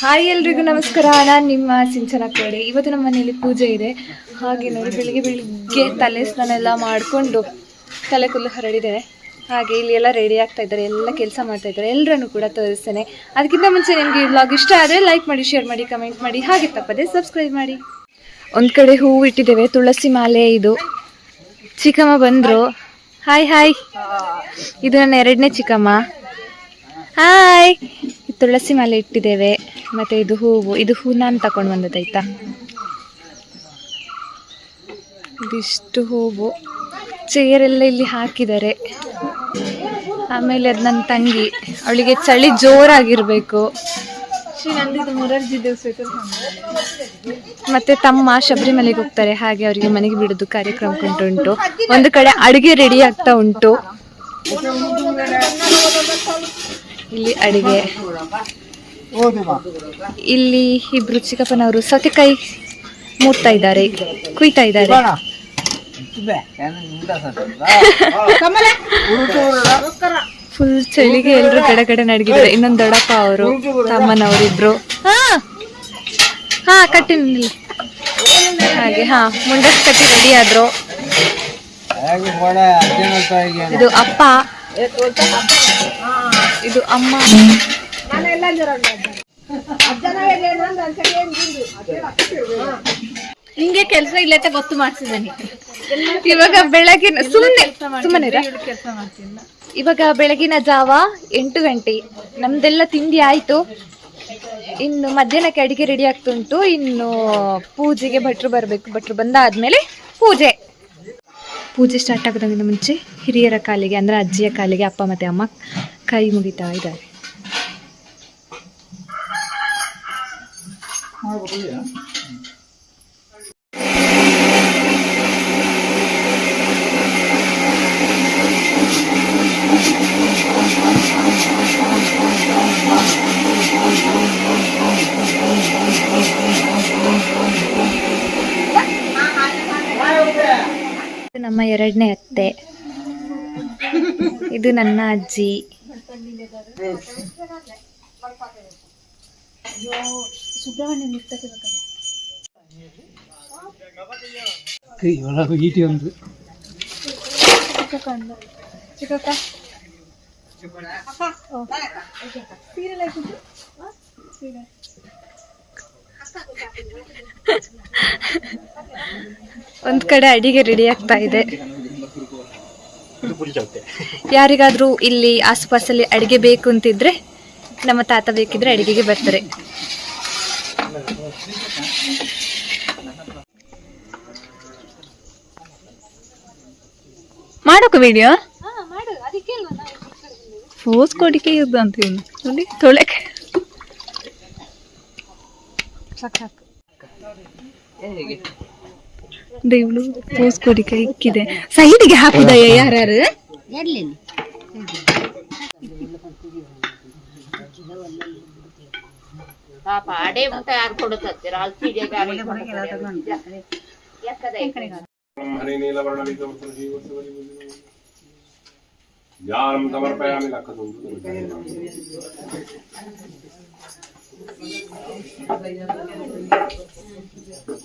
Hi ಎಲ್ರಿಗೂ ನಮಸ್ಕಾರ. ನಾನು ನಿಮ್ಮ ಸಿಂಚನ ಕೋಡೆ. ಇವತ್ತು ನಮ್ಮ ಮನೆಯಲ್ಲಿ ಪೂಜೆ ಇದೆ. ಹಾಗೆ ನೋಡಿ ಬೆಳಿಗ್ಗೆ ತಲೆ ಸ್ನಾನ ಎಲ್ಲ ಮಾಡಿಕೊಂಡು ತಲೆ ಕೂದಲು ಹರಡಿದೆ. ಹಾಗೆ ಇಲ್ಲಿ ಎಲ್ಲ ರೆಡಿ ಆಗ್ತಾ ಇದ್ದಾರೆ, ಎಲ್ಲ ಕೆಲಸ ಮಾಡ್ತಾ ಇದ್ದಾರೆ. ಎಲ್ಲರನ್ನು ಕೂಡ ತೋರಿಸ್ತೇನೆ. ಅದಕ್ಕಿಂತ ಮುಂಚೆ ನಿಮಗೆ ಈ ವ್ಲಾಗ್ ಇಷ್ಟ ಆದರೆ ಲೈಕ್ ಮಾಡಿ, ಶೇರ್ ಮಾಡಿ, ಕಮೆಂಟ್ ಮಾಡಿ, ಹಾಗೆ ತಪ್ಪದೆ ಸಬ್ಸ್ಕ್ರೈಬ್ ಮಾಡಿ. ಒಂದು ಕಡೆ ಹೂವು ಇಟ್ಟಿದ್ದೇವೆ, ತುಳಸಿ ಮಾಲೆ. ಇದು ಚಿಕ್ಕಮ್ಮ ಬಂದರು. ಹಾಯ್ ಹಾಯ್, ಇದು ನನ್ನ ಎರಡನೇ ಚಿಕ್ಕಮ್ಮ. ಹಾಯ್. ತುಳಸಿ ಮಾಲೆ ಇಟ್ಟಿದ್ದೇವೆ. ಮತ್ತು ಇದು ಹೂವು ನಾನು ತಗೊಂಡು ಬಂದದ್ದಾಯ್ತಾ. ಇದಿಷ್ಟು ಹೂವು, ಚೇರೆಲ್ಲ ಇಲ್ಲಿ ಹಾಕಿದ್ದಾರೆ. ಆಮೇಲೆ ಅದು ನನ್ನ ತಂಗಿ, ಅವಳಿಗೆ ಚಳಿ ಜೋರಾಗಿರಬೇಕು. ಮತ್ತೆ ತಮ್ಮ ಶಬರಿಮಲೆಗೆ ಹೋಗ್ತಾರೆ, ಹಾಗೆ ಅವರಿಗೆ ಮನೆಗೆ ಬಿಡೋದು ಕಾರ್ಯಕ್ರಮ ಉಂಟು. ಒಂದು ಕಡೆ ಅಡುಗೆ ರೆಡಿ ಆಗ್ತಾ ಉಂಟು. ಇಲ್ಲಿ ಅಡಿಗೆ, ಇಲ್ಲಿ ಇಬ್ರು ಚಿಕ್ಕಪ್ಪನವರು ಸೌತೆಕಾಯಿ ಮೂಡ್ತಾ ಇದ್ದಾರೆ, ಕುಯ್ತಾ ಇದ್ದಾರೆ. ಫುಲ್ ಚಳಿಗೆ ಎಲ್ರು ಕಡೆ ನಡಗಿದ್ದಾರೆ. ಇನ್ನೊಂದು ದೊಡ್ಡಪ್ಪ ಅವರು, ತಮ್ಮನವರಿಬ್ರು. ಹಾ ಕಟ್ಟಿ ಹಾಗೆ ಮುಂಡಸ್ ಕಟ್ಟಿ ರೆಡಿ ಆದ್ರು. ಇದು ಅಪ್ಪ, ಇದು ಅಮ್ಮ. ಹಿಂಗೆ ಕೆಲಸ ಇಲ್ಲ ಗೊತ್ತು ಮಾಡ್ತಿದ್ದಾನೆ. ಇವಾಗ ಬೆಳಗಿನ ಸುಮ್ಮನೆ ಇವಾಗ ಬೆಳಗಿನ ಜಾವ 8 ಗಂಟೆ. ನಮ್ದೆಲ್ಲ ತಿಂಡಿ ಆಯ್ತು. ಇನ್ನು ಮಧ್ಯಾಹ್ನಕ್ಕೆ ಅಡಿಗೆ ರೆಡಿ ಆಗ್ತುಂಟು. ಇನ್ನು ಪೂಜೆಗೆ ಭಟ್ರು ಬರಬೇಕು. ಭಟ್ರು ಬಂದಾದ್ಮೇಲೆ ಪೂಜೆ ಸ್ಟಾರ್ಟ್ ಆಗೋದಕ್ಕಿಂತ ಮುಂಚೆ ಹಿರಿಯರ ಕಾಲಿಗೆ, ಅಂದರೆ ಅಜ್ಜಿಯ ಕಾಲಿಗೆ ಅಪ್ಪ ಮತ್ತು ಅಮ್ಮ ಕೈ ಮುಗಿತಾ ಇದ್ದಾರೆ. ನಮ್ಮ ಎರಡನೇ ಅತ್ತೆ, ಇದು ನನ್ನ ಅಜ್ಜಿ. ಒಂದ್ ಕಡೆ ಅಡಿಗೆ ರೆಡಿ ಆಗ್ತಾ ಇದೆ. ಯಾರಿಗಾದ್ರೂ ಇಲ್ಲಿ ಆಸುಪಾಸಲ್ಲಿ ಅಡಿಗೆ ಬೇಕು ಅಂತಿದ್ರೆ, ನಮ್ಮ ತಾತ ಬೇಕಿದ್ರೆ ಅಡಿಗೆಗೆ ಬರ್ತಾರೆ. ಮಾಡೋಕೆ ವಿಡಿಯೋ ಫೋಸ್ ಕೊಡಿಕೆ ಇದ್ದು ಅಂತ ಹೇಳಿ ನೋಡಿ, ತೊಳೆಕೆ ದೇವ್ಳು ಪೋಸ್ ಕೊಡಿಕೆ ಇಕ್ಕಿದೆ. ಸೈಡಿಗೆ ಹಾಕುದ ಯಾರು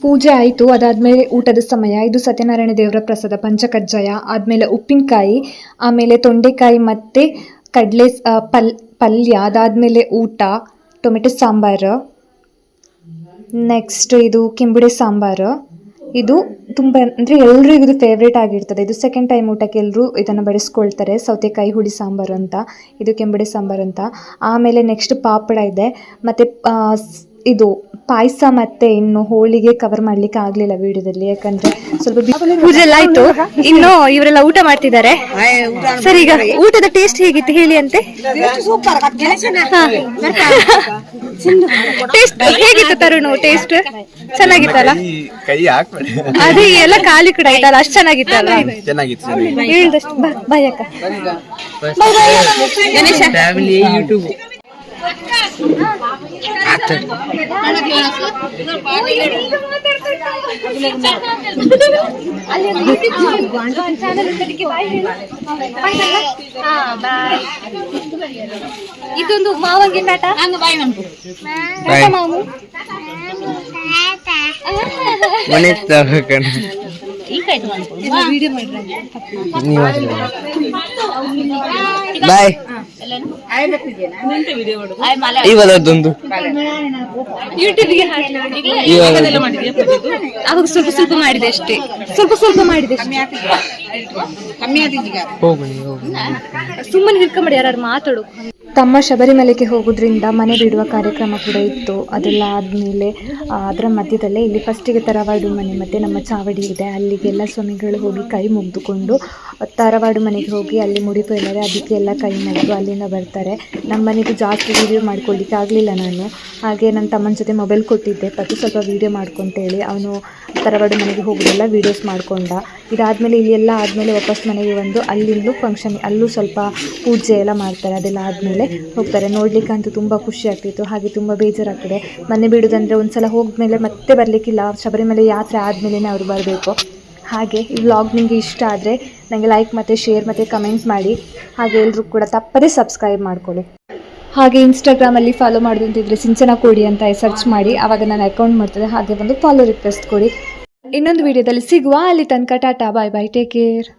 ಪೂಜೆ ಆಯಿತು. ಅದಾದ್ಮೇಲೆ ಊಟದ ಸಮಯ. ಇದು ಸತ್ಯನಾರಾಯಣ ದೇವರ ಪ್ರಸಾದ ಪಂಚಕಜ್ಜಾಯ, ಆದ್ಮೇಲೆ ಉಪ್ಪಿನಕಾಯಿ, ಆಮೇಲೆ ತೊಂಡೆಕಾಯಿ ಮತ್ತೆ ಕಡಲೆ ಪಲ್ಯ, ಅದಾದ್ಮೇಲೆ ಊಟ, ಟೊಮೆಟೊ ಸಾಂಬಾರು, ನೆಕ್ಸ್ಟ್ ಇದು ಕೆಂಬುಡೆ ಸಾಂಬಾರು. ಇದು ತುಂಬ ಅಂದರೆ ಎಲ್ರಿಗೂ ಇದು ಫೇವ್ರೇಟ್ ಆಗಿರ್ತದೆ. ಇದು ಸೆಕೆಂಡ್ ಟೈಮ್ ಊಟಕ್ಕೆ ಎಲ್ಲರೂ ಇದನ್ನು ಬಡಿಸ್ಕೊಳ್ತಾರೆ. ಸೌತೆಕಾಯಿ ಹುಳಿ ಸಾಂಬಾರು ಅಂತ, ಇದು ಕೆಂಬುಡೆ ಸಾಂಬಾರು ಅಂತ. ಆಮೇಲೆ ನೆಕ್ಸ್ಟ್ ಪಾಪಡ ಇದೆ, ಮತ್ತು ಇದು ಪಾಯಸ. ಮತ್ತೆ ಇನ್ನು ಹೋಳಿಗೆ ಕವರ್ ಮಾಡ್ಲಿಕ್ಕೆ ಆಗ್ಲಿಲ್ಲ ವಿಡಿಯೋದಲ್ಲಿ, ಯಾಕಂದ್ರೆ ಸ್ವಲ್ಪ ಪೂಜೆ ಎಲ್ಲ ಆಯ್ತು. ಇನ್ನು ಇವರೆಲ್ಲ ಊಟ ಮಾಡ್ತಿದ್ದಾರೆ. ಸರಿ, ಈಗ ಊಟದ ಟೇಸ್ಟ್ ಹೇಗಿತ್ತು ಹೇಳಿ ಅಂತೆ. ಟೇಸ್ಟ್ ಹೇಗಿತ್ತು ತರುಣ್? ಟೇಸ್ಟ್ ಚೆನ್ನಾಗಿತ್ತಲ್ಲ? ಅದೇ ಎಲ್ಲ ಖಾಲಿ ಕೂಡ ಆಯ್ತಲ್ಲ, ಅಷ್ಟು ಚೆನ್ನಾಗಿತ್ತಲ್ಲ? ಹೇಳ್ದಷ್ಟು ಬಾಯಕ್ಕ. ಗಣೇಶ ಇದೊಂದು ಮಾವಂಗೆ ಟಾಟಾ ಮಾವು ಬಾಯ್ ಇವತ್ತೊಂದು ಯೂಟ್ಯೂಬ್ಗೆ ಅವಾಗ ಸ್ವಲ್ಪ ಸ್ವಲ್ಪ ಮಾಡಿದೆ ಅಷ್ಟೇ, ಸ್ವಲ್ಪ ಮಾಡಿದೆ ಸುಮ್ಮನೆ ಹಿಡ್ಕೊಂಬಿಡಿ ಯಾರು ಮಾತಾಡು. ತಮ್ಮ ಶಬರಿಮಲೆಗೆ ಹೋಗೋದ್ರಿಂದ ಮನೆ ಬಿಡುವ ಕಾರ್ಯಕ್ರಮ ಕೂಡ ಇತ್ತು. ಅದೆಲ್ಲ ಆದಮೇಲೆ ಅದರ ಮಧ್ಯದಲ್ಲೇ ಇಲ್ಲಿ ಫಸ್ಟಿಗೆ ತರವಾಡು ಮನೆ ಮತ್ತು ನಮ್ಮ ಚಾವಡಿ ಇದೆ, ಅಲ್ಲಿಗೆಲ್ಲ ಸ್ವಾಮಿಗಳು ಹೋಗಿ ಕೈ ಮುಗಿದುಕೊಂಡು ತರವಾಡು ಮನೆಗೆ ಹೋಗಿ ಅಲ್ಲಿ ಮುಡಿಪು ಎಲ್ಲರೆ ಅದಕ್ಕೆಲ್ಲ ಕೈ ಮುಗಿದು ಅಲ್ಲಿಂದ ಬರ್ತಾರೆ. ನಮ್ಮ ಮನೆಗೂ ಜಾಸ್ತಿ ವೀಡಿಯೋ ಮಾಡ್ಕೊಳ್ಳಿಕ್ಕೆ ಆಗಲಿಲ್ಲ ನಾನು, ಹಾಗೆ ನನ್ನ ತಮ್ಮನ ಜೊತೆ ಮೊಬೈಲ್ ಕೊಟ್ಟಿದ್ದೆ, ಪತಿ ಸ್ವಲ್ಪ ವೀಡಿಯೋ ಮಾಡ್ಕೊಂತೇಳಿ ಅವನು ತರವಾಡು ಮನೆಗೆ ಹೋಗೋದೆಲ್ಲ ವೀಡಿಯೋಸ್ ಮಾಡ್ಕೊಂಡ. ಇದಾದಮೇಲೆ ಇಲ್ಲಿ ಎಲ್ಲ ಆದಮೇಲೆ ವಾಪಸ್ ಮನೆಗೆ ಬಂದು ಅಲ್ಲಿಂದಲೂ ಫಂಕ್ಷನ್, ಅಲ್ಲೂ ಸ್ವಲ್ಪ ಪೂಜೆ ಎಲ್ಲ ಮಾಡ್ತಾರೆ. ಅದೆಲ್ಲ ಆದಮೇಲೆ ಹೋಗ್ತಾರೆ. ನೋಡ್ಲಿಕ್ಕೆ ಅಂತೂ ತುಂಬ ಖುಷಿ ಆಗ್ತಿತ್ತು, ಹಾಗೆ ತುಂಬ ಬೇಜಾರಾಗ್ತದೆ. ಮನೆ ಬಿಡೋದಂದರೆ ಒಂದು ಸಲ ಹೋದ್ಮೇಲೆ ಮತ್ತೆ ಬರಲಿಕ್ಕಿಲ್ಲ, ಶಬರಿಮಲೆ ಯಾತ್ರೆ ಆದಮೇಲೆ ಅವರು ಬರಬೇಕು. ಹಾಗೆ ಈ ವ್ಲಾಗ್ ನಿಮಗೆ ಇಷ್ಟ ಆದರೆ ನನಗೆ ಲೈಕ್ ಮತ್ತು ಶೇರ್ ಮತ್ತು ಕಮೆಂಟ್ ಮಾಡಿ, ಹಾಗೆ ಎಲ್ಲರೂ ಕೂಡ ತಪ್ಪದೇ ಸಬ್ಸ್ಕ್ರೈಬ್ ಮಾಡ್ಕೊಳ್ಳಿ. ಹಾಗೆ ಇನ್ಸ್ಟಾಗ್ರಾಮಲ್ಲಿ ಫಾಲೋ ಮಾಡೋದಂತಿದ್ರೆ ಸಿಂಚನ ಕೋಡಿ ಅಂತ ಸರ್ಚ್ ಮಾಡಿ, ಆವಾಗ ನಾನು ಅಕೌಂಟ್ ಮಾಡ್ತದೆ. ಹಾಗೆ ಒಂದು ಫಾಲೋ ರಿಕ್ವೆಸ್ಟ್ ಕೊಡಿ. ಇನ್ನೊಂದು ವಿಡಿಯೋದಲ್ಲಿ ಸಿಗುವ, ಅಲ್ಲಿ ತನಕ ಟಾಟಾ, ಬಾಯ್ ಬಾಯ್, ಟೇಕ್ ಕೇರ್.